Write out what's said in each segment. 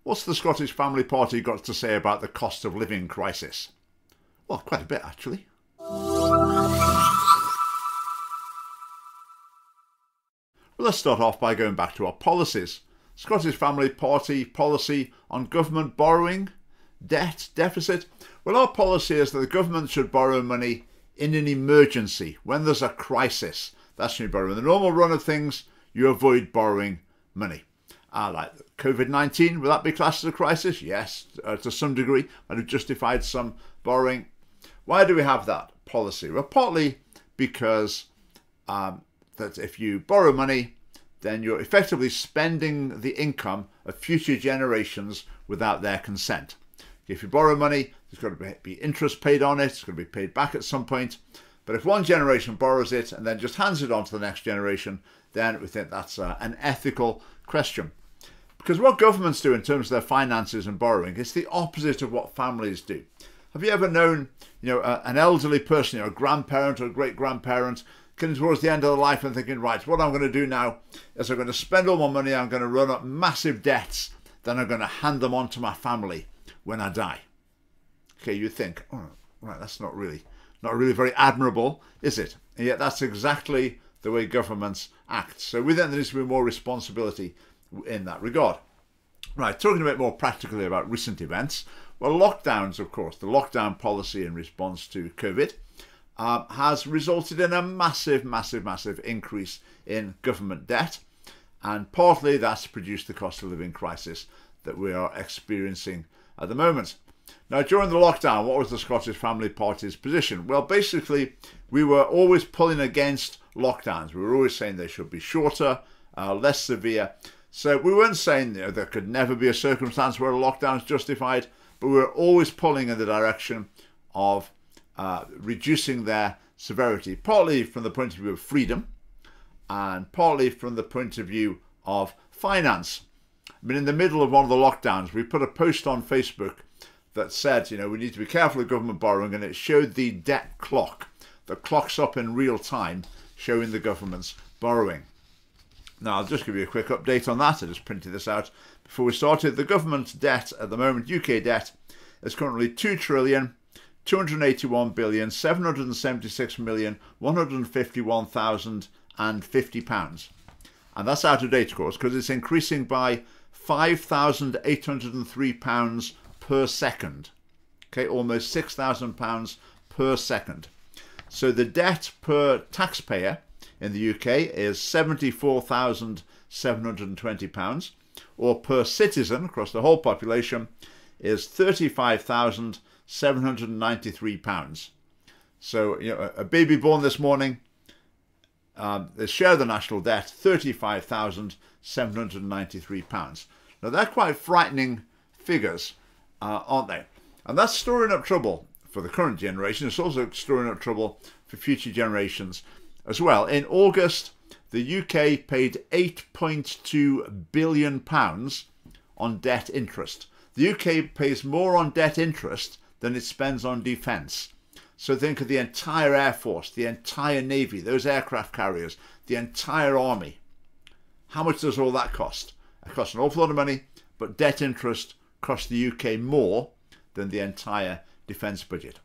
What's the Scottish Family Party got to say about the cost of living crisis? Well, quite a bit, actually. Well, let's start off by going back to our policies. Scottish Family Party policy on government borrowing, debt, deficit. Well, our policy is that the government should borrow money in an emergency, when there's a crisis. That's when you borrow. In the normal run of things, you avoid borrowing money. Like COVID-19, will that be classed as a crisis? Yes, to some degree. I'd have justified some borrowing. Why do we have that policy? Well, partly because that if you borrow money, then you're effectively spending the income of future generations without their consent. If you borrow money, there's got to be interest paid on it. It's going to be paid back at some point. But if one generation borrows it and then just hands it on to the next generation, then we think that's an ethical question. Because what governments do in terms of their finances and borrowing is the opposite of what families do. Have you ever known, an elderly person, a grandparent or a great-grandparent, getting towards the end of their life and thinking, right, what I'm going to do now is I'm going to spend all my money, I'm going to run up massive debts, then I'm going to hand them on to my family when I die. Okay, you think, oh, right, that's not really very admirable, is it? And yet that's exactly the way governments act. So we think there needs to be more responsibility in that regard. Right, talking a bit more practically about recent events. Well, lockdowns, of course, the lockdown policy in response to COVID has resulted in a massive increase in government debt. And partly that's produced the cost of living crisis that we are experiencing at the moment. Now, during the lockdown, what was the Scottish Family Party's position? Well, basically, we were always pulling against lockdowns. We were always saying they should be shorter, less severe. So we weren't saying there could never be a circumstance where a lockdown is justified, but we were always pulling in the direction of reducing their severity, partly from the point of view of freedom and partly from the point of view of finance. I mean, in the middle of one of the lockdowns, we put a post on Facebook that said, we need to be careful of government borrowing, and it showed the debt clock. The clock's up in real time, showing the government's borrowing. Now, I'll just give you a quick update on that. I just printed this out before we started. The government's debt at the moment, UK debt, is currently £2,281,776,151,050. And that's out of date, of course, because it's increasing by £5,803 per second. Okay, almost £6,000 per second. So the debt per taxpayer in the UK is £74,720, or per citizen across the whole population is £35,793. So, a baby born this morning, the share of the national debt, £35,793. Now, they're quite frightening figures, aren't they? And that's storing up trouble for the current generation. It's also storing up trouble for future generations as well. In August, the UK paid £8.2 billion on debt interest. The UK pays more on debt interest than it spends on defence. So think of the entire Air Force, the entire Navy, those aircraft carriers, the entire Army. How much does all that cost? It costs an awful lot of money, but debt interest costs the UK more than the entire defence budget.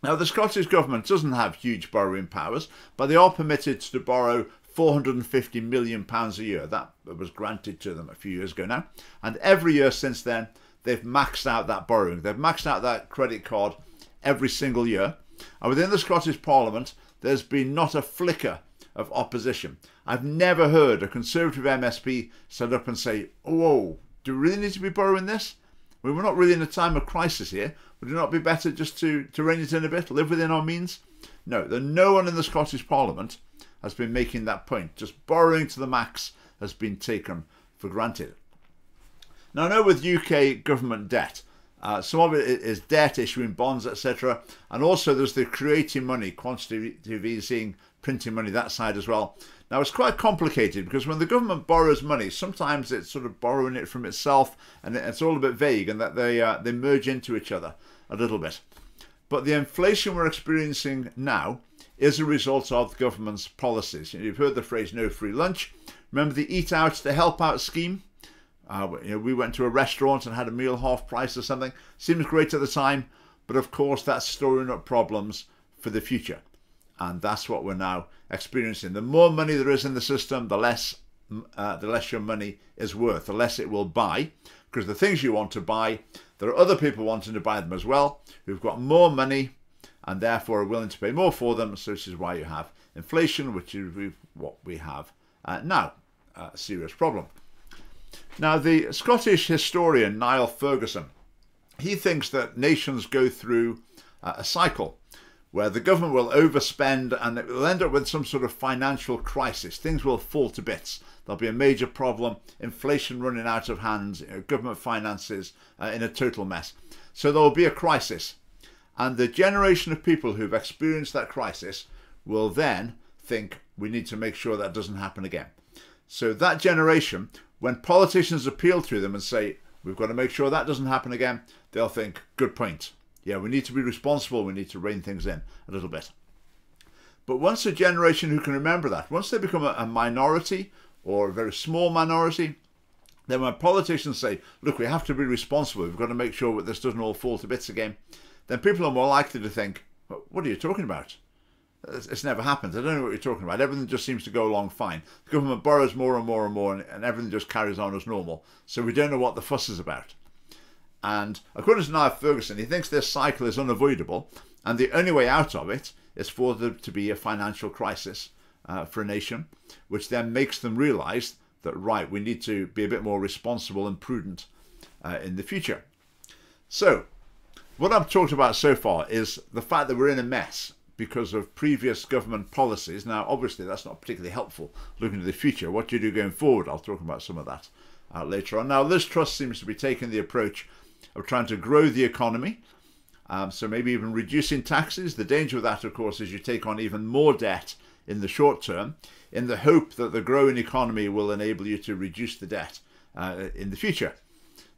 Now, the Scottish Government doesn't have huge borrowing powers, but they are permitted to borrow £450 million a year. That was granted to them a few years ago now. And every year since then, they've maxed out that borrowing. They've maxed out that credit card every single year. And within the Scottish Parliament, there's been not a flicker of opposition. I've never heard a Conservative MSP stand up and say, "Whoa, do we really need to be borrowing this? We're not really in a time of crisis here. Would it not be better just to rein it in a bit, live within our means?" No, no one in the Scottish Parliament has been making that point. Just borrowing to the max has been taken for granted. Now, I know with UK government debt, some of it is debt, issuing bonds, etc. And also there's the creating money, quantitative easing, printing money, that side as well. Now, it's quite complicated because when the government borrows money, sometimes it's sort of borrowing it from itself, and it's all a bit vague, and that they merge into each other a little bit. But the inflation we're experiencing now is a result of the government's policies. You've heard the phrase "no free lunch." Remember the Eat Out to Help Out scheme? We went to a restaurant and had a meal half price or something. Seems great at the time, but of course that's storing up problems for the future. And that's what we're now experiencing. The more money there is in the system, the less your money is worth, the less it will buy. Because the things you want to buy, there are other people wanting to buy them as well, who've got more money and therefore are willing to pay more for them. So this is why you have inflation, which is what we have now, a serious problem. Now, the Scottish historian Niall Ferguson, he thinks that nations go through a cycle where the government will overspend and it will end up with some sort of financial crisis. Things will fall to bits. There'll be a major problem, inflation running out of hand, government finances in a total mess. So there will be a crisis. And the generation of people who've experienced that crisis will then think we need to make sure that doesn't happen again. So that generation, when politicians appeal to them and say, we've got to make sure that doesn't happen again, they'll think, good point. Yeah, we need to be responsible. We need to rein things in a little bit. But once a generation who can remember that, once they become a minority or a very small minority, then when politicians say, look, we have to be responsible, we've got to make sure that this doesn't all fall to bits again, then people are more likely to think, what are you talking about? It's never happened. I don't know what you're talking about. Everything just seems to go along fine. The government borrows more and more and more, and everything just carries on as normal. So we don't know what the fuss is about. And according to Niall Ferguson, he thinks this cycle is unavoidable, and the only way out of it is for there to be a financial crisis for a nation, which then makes them realise that, right, we need to be a bit more responsible and prudent in the future. So, what I've talked about so far is the fact that we're in a mess because of previous government policies. Now, obviously, that's not particularly helpful looking to the future. What do you do going forward? I'll talk about some of that later on. Now, Liz Truss seems to be taking the approach of trying to grow the economy, so maybe even reducing taxes. The danger of that, of course, is you take on even more debt in the short term in the hope that the growing economy will enable you to reduce the debt in the future.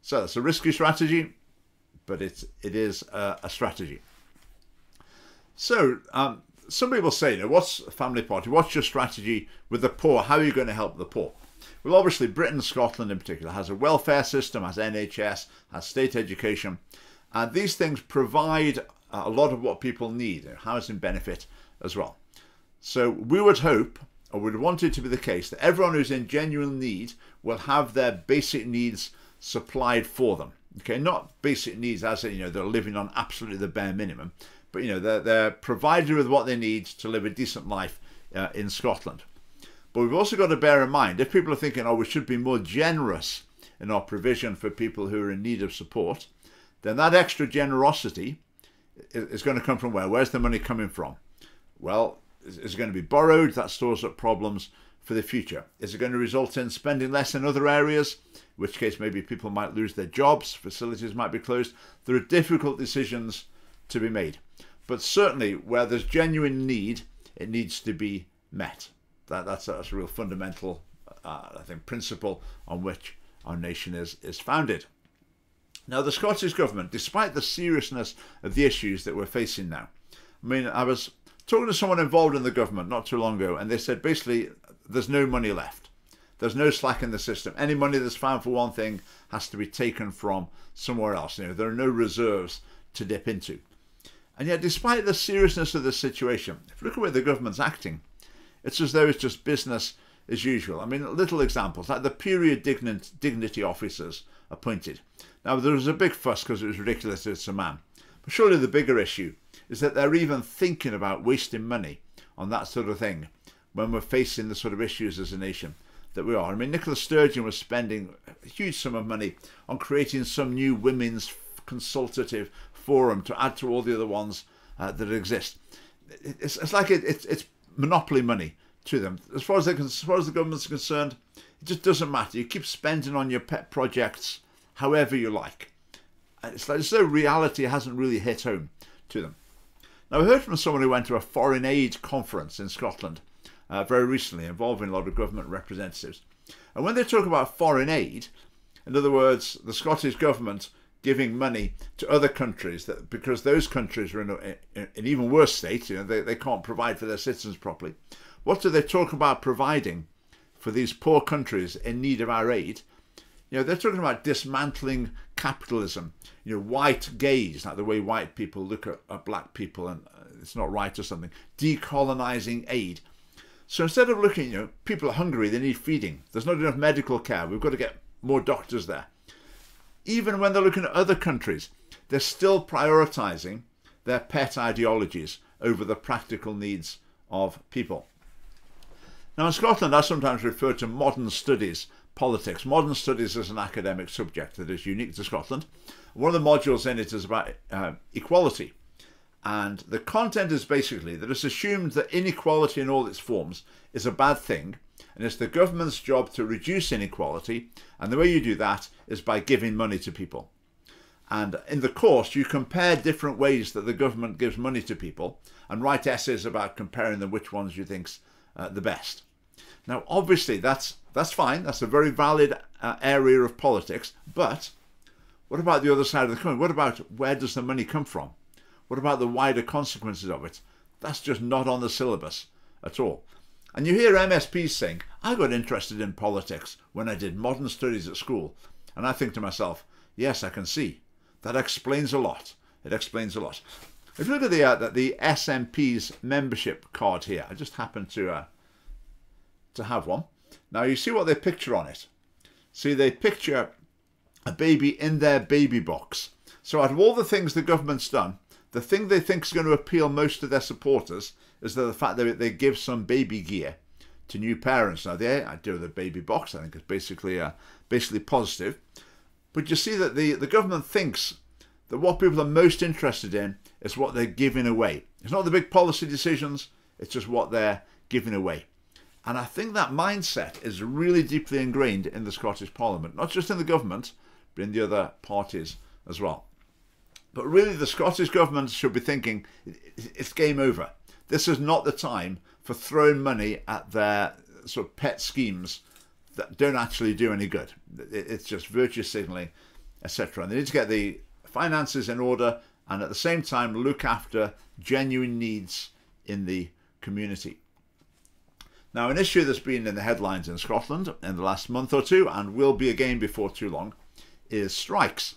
So that's a risky strategy, but it is a strategy. So some people say, what's Family Party? What's your strategy with the poor? How are you going to help the poor? Well, obviously, Britain, Scotland in particular, has a welfare system, has NHS, has state education, and these things provide a lot of what people need, housing benefit as well. So we would hope, or would want it to be the case, that everyone who's in genuine need will have their basic needs supplied for them. Okay, not basic needs as in, they're living on absolutely the bare minimum, but they're provided with what they need to live a decent life in Scotland. But we've also got to bear in mind, if people are thinking, we should be more generous in our provision for people who are in need of support, then that extra generosity is going to come from where? Where's the money coming from? Well, is it going to be borrowed? That stores up problems for the future. Is it going to result in spending less in other areas? In which case maybe people might lose their jobs, facilities might be closed. There are difficult decisions to be made. But certainly where there's genuine need, it needs to be met. That's a real fundamental, I think, principle on which our nation is founded. Now, the Scottish Government, despite the seriousness of the issues that we're facing now, I was talking to someone involved in the government not too long ago, and they said basically there's no money left. There's no slack in the system. Any money that's found for one thing has to be taken from somewhere else. There are no reserves to dip into. And yet, despite the seriousness of the situation, if you look at where the government's acting, it's as though it's just business as usual. Little examples, like the period dignity officers appointed. Now, there was a big fuss because it was ridiculous it's a man. But surely the bigger issue is that they're even thinking about wasting money on that sort of thing when we're facing the sort of issues as a nation that we are. Nicola Sturgeon was spending a huge sum of money on creating some new women's consultative forum to add to all the other ones that exist. It's like it's monopoly money to them. As far as the government's concerned, it just doesn't matter. You keep spending on your pet projects however you like. It's like as though reality hasn't really hit home to them. Now, I heard from someone who went to a foreign aid conference in Scotland very recently, involving a lot of government representatives. And when they talk about foreign aid, in other words, the Scottish government giving money to other countries because those countries are in an even worse state, they can't provide for their citizens properly. What do they talk about providing for these poor countries in need of our aid? You know, they're talking about dismantling capitalism, you know, white gaze, like the way white people look at black people and it's not right or something, decolonizing aid. So instead of looking, you know, people are hungry, they need feeding, there's not enough medical care, we've got to get more doctors there. Even when they're looking at other countries, they're still prioritizing their pet ideologies over the practical needs of people. Now in Scotland, I sometimes refer to modern studies politics. Modern studies is an academic subject that is unique to Scotland. One of the modules in it is about equality. And the content is basically that it's assumed that inequality in all its forms is a bad thing, and it's the government's job to reduce inequality, and the way you do that is by giving money to people. And in the course, you compare different ways that the government gives money to people and write essays about comparing them, which ones you think's the best. Now, obviously, that's fine. That's a very valid area of politics. But what about the other side of the coin? What about where does the money come from? What about the wider consequences of it? That's just not on the syllabus at all. And you hear MSPs saying, I got interested in politics when I did modern studies at school. And I think to myself, yes, I can see. That explains a lot. It explains a lot. If you look at the SNP's membership card here, I just happen to have one. Now you see what they picture on it. See, they picture a baby in their baby box. So out of all the things the government's done, the thing they think is going to appeal most to their supporters is the fact that they give some baby gear to new parents. Now the idea of the baby box, I think, is basically positive. But you see that the government thinks that what people are most interested in is what they're giving away. It's not the big policy decisions, it's just what they're giving away. And I think that mindset is really deeply ingrained in the Scottish Parliament, not just in the government, but in the other parties as well. But really the Scottish government should be thinking, it's game over. This is not the time for throwing money at their sort of pet schemes that don't actually do any good. It's just virtue signalling, etc. And they need to get the finances in order and at the same time look after genuine needs in the community. Now, an issue that's been in the headlines in Scotland in the last month or two, and will be again before too long, is strikes.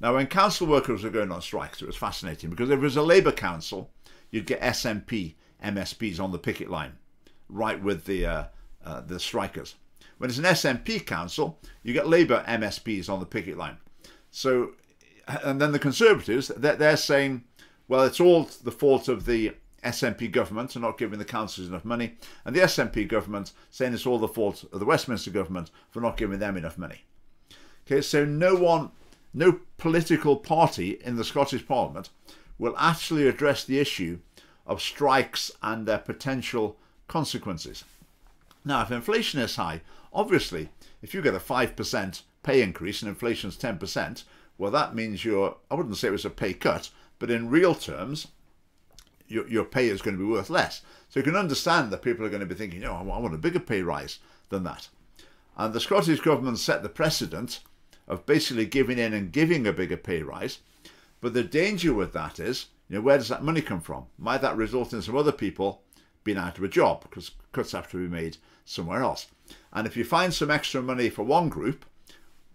Now, when council workers were going on strikes, it was fascinating because if it was a Labour council, you'd get SNP MSPs on the picket line, right with the strikers. When it's an SNP council, you get Labour MSPs on the picket line. So, and then the Conservatives, they're saying, well, it's all the fault of the SNP government for not giving the councils enough money, and the SNP government saying it's all the fault of the Westminster government for not giving them enough money. Okay, so no political party in the Scottish Parliament will actually address the issue of strikes and their potential consequences. Now, if inflation is high, obviously, if you get a 5% pay increase and inflation's 10%, well, that means I wouldn't say it was a pay cut, but in real terms, your pay is going to be worth less. So you can understand that people are going to be thinking, oh, I want a bigger pay rise than that. And the Scottish government set the precedent of basically giving in and giving a bigger pay rise. But the danger with that is, where does that money come from? Might that result in some other people being out of a job because cuts have to be made somewhere else? And if you find some extra money for one group,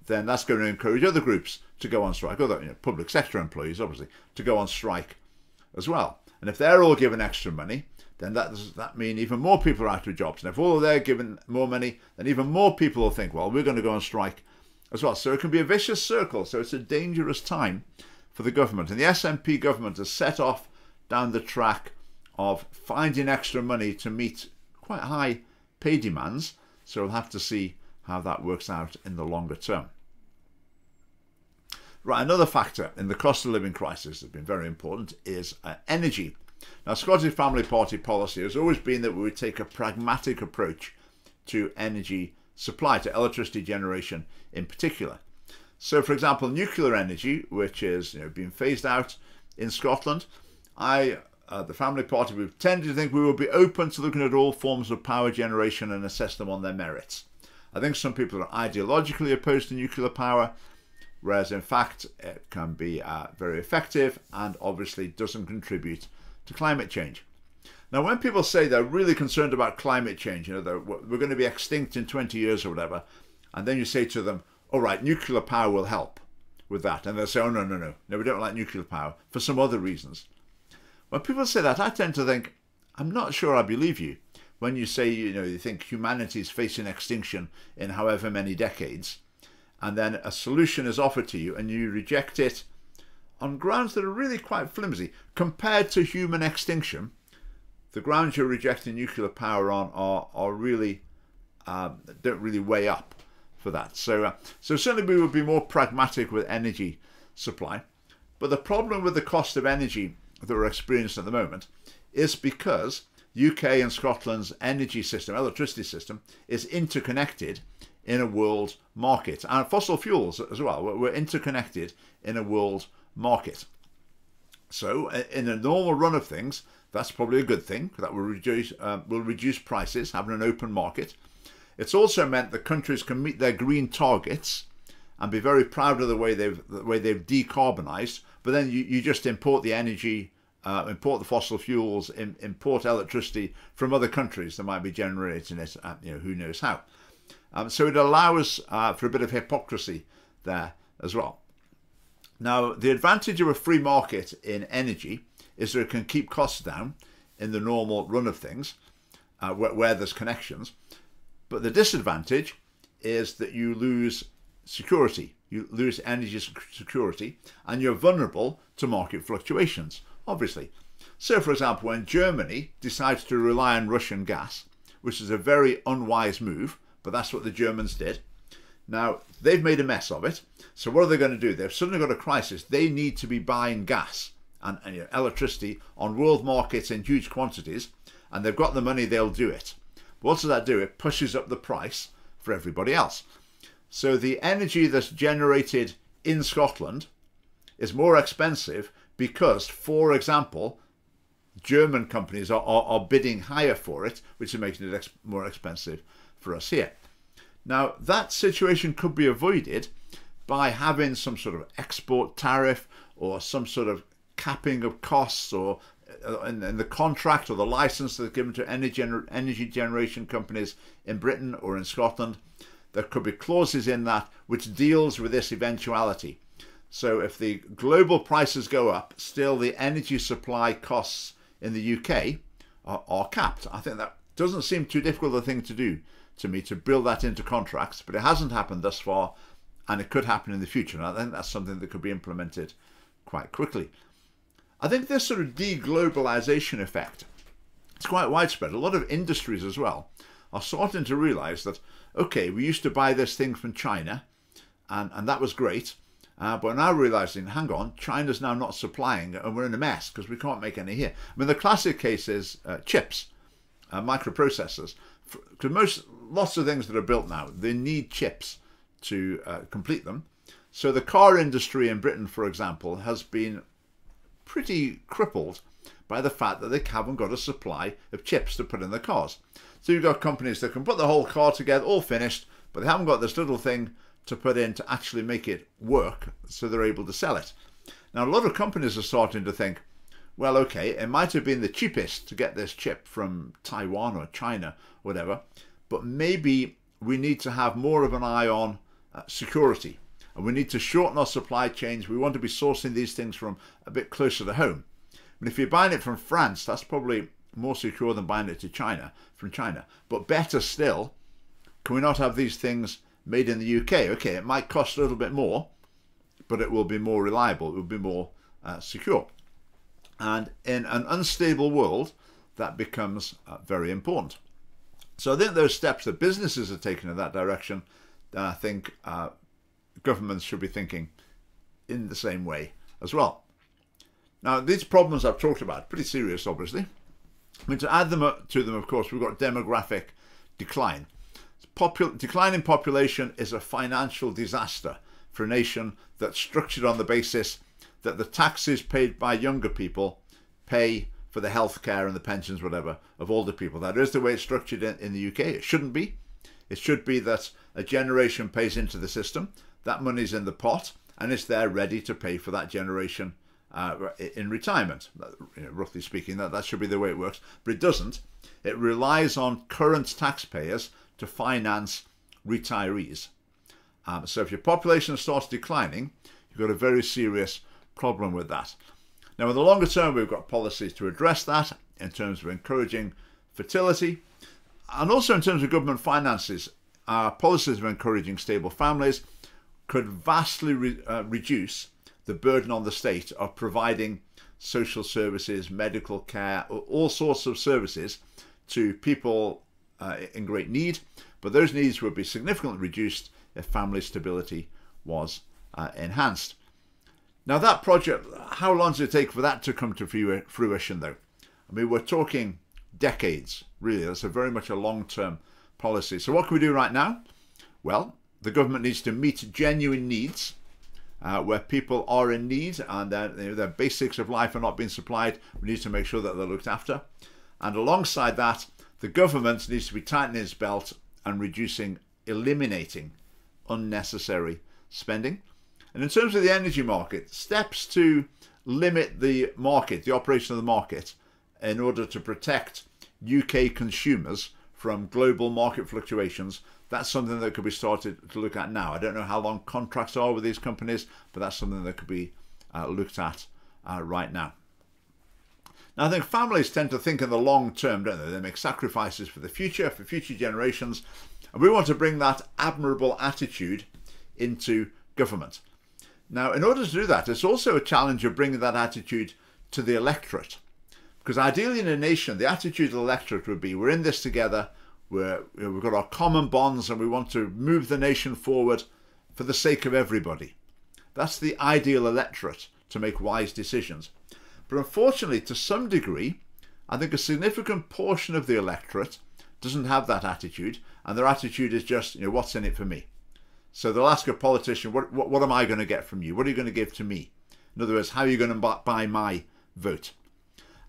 then that's going to encourage other groups to go on strike, other public sector employees, obviously, to go on strike as well. And if they're all given extra money, then that means even more people are out of jobs. And if all they're given more money, then even more people will think, well, we're going to go on strike as well. So it can be a vicious circle. So it's a dangerous time for the government. And the SNP government has set off down the track of finding extra money to meet quite high pay demands. So we'll have to see how that works out in the longer term. Right, another factor in the cost of living crisis that's been very important is energy. Now, Scottish Family Party policy has always been that we would take a pragmatic approach to energy supply, to electricity generation in particular. So, for example, nuclear energy, which is being phased out in Scotland, the Family Party, we've tended to think we will be open to looking at all forms of power generation and assess them on their merits. I think some people are ideologically opposed to nuclear power, whereas in fact it can be very effective and obviously doesn't contribute to climate change. Now, when people say they're really concerned about climate change, we're going to be extinct in 20 years or whatever, and then you say to them, all right, nuclear power will help with that. And they'll say, oh, no, no, no, no, we don't like nuclear power for some other reasons. When people say that, I tend to think, I'm not sure I believe you. When you say, you think humanity is facing extinction in however many decades, and then a solution is offered to you and you reject it on grounds that are really quite flimsy. Compared to human extinction, the grounds you're rejecting nuclear power on are really, don't really weigh up for that. So certainly we would be more pragmatic with energy supply. But the problem with the cost of energy that we're experiencing at the moment is because UK and Scotland's energy system, electricity system, is interconnected in a world market. And fossil fuels as well, we're interconnected in a world market. So in a normal run of things, that's probably a good thing. That will reduce prices, having an open market. It's also meant that countries can meet their green targets and be very proud of the way they've decarbonised. But then you just import the energy, import the fossil fuels, import electricity from other countries that might be generating it, who knows how. So it allows for a bit of hypocrisy there as well. Now, the advantage of a free market in energy is that it can keep costs down in the normal run of things, where there's connections. But the disadvantage is that you lose security. You lose energy security, and you're vulnerable to market fluctuations, obviously. So, for example, when Germany decides to rely on Russian gas, which is a very unwise move, but that's what the Germans did. Now, they've made a mess of it. So what are they going to do? They've suddenly got a crisis. They need to be buying gas and electricity on world markets in huge quantities, and they've got the money, they'll do it. But what does that do? It pushes up the price for everybody else. So the energy that's generated in Scotland is more expensive because, for example, German companies are bidding higher for it, which is making it more expensive for us here. Now, that situation could be avoided by having some sort of export tariff or some sort of capping of costs, or in the contract or the license that's given to energy generation companies in Britain or in Scotland. There could be clauses in that which deals with this eventuality. So if the global prices go up, still the energy supply costs in the UK are capped. I think that doesn't seem too difficult a thing to do to me, to build that into contracts, but it hasn't happened thus far, and it could happen in the future. And I think that's something that could be implemented quite quickly. I think this sort of deglobalization effect, it's quite widespread. A lot of industries as well are starting to realize that, okay, we used to buy this thing from China, and that was great, but we're now realizing, hang on, China's now not supplying, and we're in a mess because we can't make any here. I mean, the classic case is chips, microprocessors. Because lots of things that are built now, they need chips to complete them. So the car industry in Britain, for example, has been pretty crippled by the fact that they haven't got a supply of chips to put in the cars. So you've got companies that can put the whole car together, all finished, but they haven't got this little thing to put in to actually make it work, so they're able to sell it. Now, a lot of companies are starting to think, well, okay, it might have been the cheapest to get this chip from Taiwan or China, whatever, but maybe we need to have more of an eye on security, and we need to shorten our supply chains. We want to be sourcing these things from a bit closer to home. And if you're buying it from France, that's probably more secure than buying it from China. But better still, can we not have these things made in the UK? Okay, it might cost a little bit more, but it will be more reliable, it will be more secure. And in an unstable world, that becomes very important. So I think those steps that businesses are taking in that direction, then I think governments should be thinking in the same way as well. Now, these problems I've talked about, pretty serious, obviously. I mean, to add them to them, of course, we've got demographic decline. Decline in population is a financial disaster for a nation that's structured on the basis that the taxes paid by younger people pay for the healthcare and the pensions, whatever, of older people. That is the way it's structured in the UK. It shouldn't be. It should be that a generation pays into the system, that money's in the pot, and it's there ready to pay for that generation in retirement. Roughly speaking, that should be the way it works. But it doesn't. It relies on current taxpayers to finance retirees. So if your population starts declining, you've got a very serious problem with that. Now, in the longer term, we've got policies to address that in terms of encouraging fertility, and also in terms of government finances. Our policies of encouraging stable families could vastly reduce the burden on the state of providing social services, medical care, all sorts of services to people in great need, but those needs would be significantly reduced if family stability was enhanced. Now, that project, how long does it take for that to come to fruition, though? I mean, we're talking decades, really. That's very much a long-term policy. So what can we do right now? Well, the government needs to meet genuine needs where people are in need and their basics of life are not being supplied. We need to make sure that they're looked after. And alongside that, the government needs to be tightening its belt and eliminating unnecessary spending. And in terms of the energy market, steps to limit the market, the operation of the market, in order to protect UK consumers from global market fluctuations, that's something that could be started to look at now. I don't know how long contracts are with these companies, but that's something that could be looked at right now. Now, I think families tend to think in the long term, don't they? They make sacrifices for the future, for future generations, and we want to bring that admirable attitude into government. Now, in order to do that, it's also a challenge of bringing that attitude to the electorate. Because ideally in a nation, the attitude of the electorate would be, we're in this together, we've got our common bonds and we want to move the nation forward for the sake of everybody. That's the ideal electorate to make wise decisions. But unfortunately, to some degree, I think a significant portion of the electorate doesn't have that attitude, and their attitude is just, what's in it for me? So they'll ask a politician, what am I going to get from you? What are you going to give to me? In other words, how are you going to buy my vote?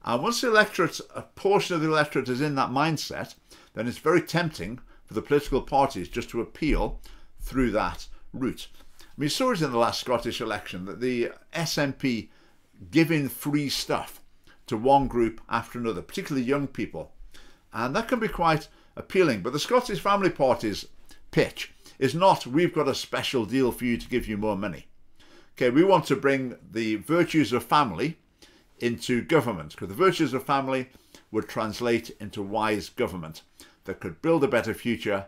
And once the electorate, a portion of the electorate is in that mindset, then it's very tempting for the political parties just to appeal through that route. We saw it in the last Scottish election, that the SNP giving free stuff to one group after another, particularly young people. And that can be quite appealing. But the Scottish Family Party's pitch is not, we've got a special deal for you to give you more money. Okay, we want to bring the virtues of family into government, because the virtues of family would translate into wise government that could build a better future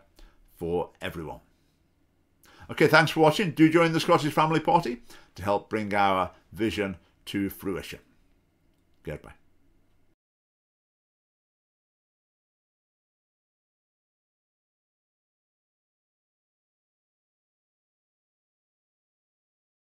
for everyone. Okay, thanks for watching. Do join the Scottish Family Party to help bring our vision to fruition. Goodbye.